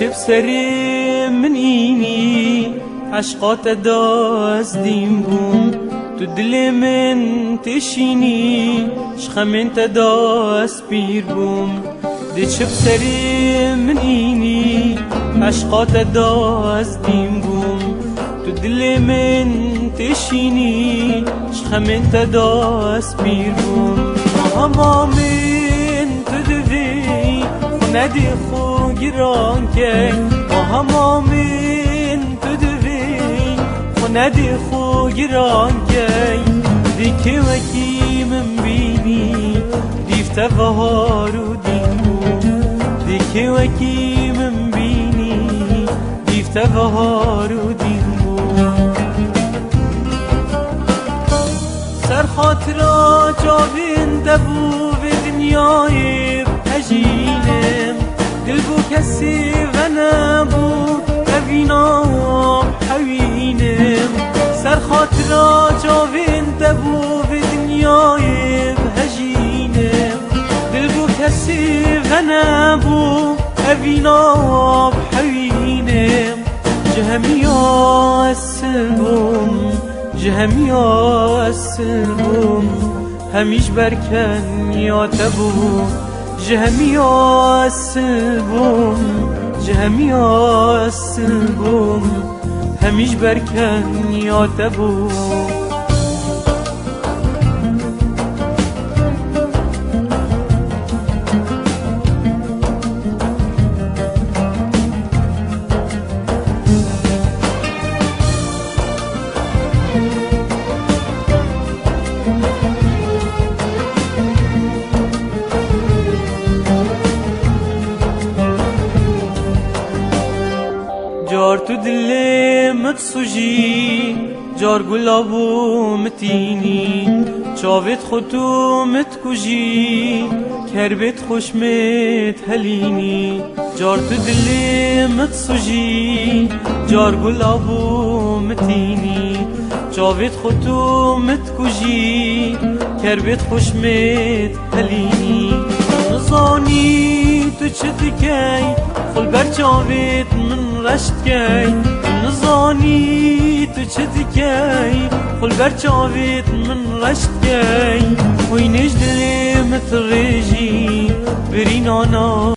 چه بسری من اینی عشقات دازدیم بوم تو دل من تشینی شخمن تداز بیر بوم دی چه بسری من اینی عشقات دازدیم بوم تو دل من تشینی شخمن تداز بیر بوم اما من تو دوی ندی خو گران که اما من تو دوی ندی خو گران که دی که وکی من بینی دیفته بهارو دیمو دی که وکی من بینی دیفته بهارو دیمو سر خاطرا جاوین دبو به دنیای بهجینم دل بو کسی و نبو ببینا حوینم سر خاطرا جاوین دبو به دنیای بهجینم دل بو کسی و نبو ببینا حوینم جهمیا السلم جهمیا السلم همیش برکن یا تبو جهمیا السلم جهمیا السلم همیش برکن یا تبو جار تو دل متسوجی جار گلابو متینی چاوت خودتو متکوجی کربت خوشمت هلینی جار تو دل متسوجی جار گلابو متینی چاوت خودتو متکوجی کربت خوشمت هلینی نزانی تو چه دکی خل بر چاوت من رشت کی نزانی تو چه دکی خل بر چاوت من رشت کی وینش دل مترجی برین آنا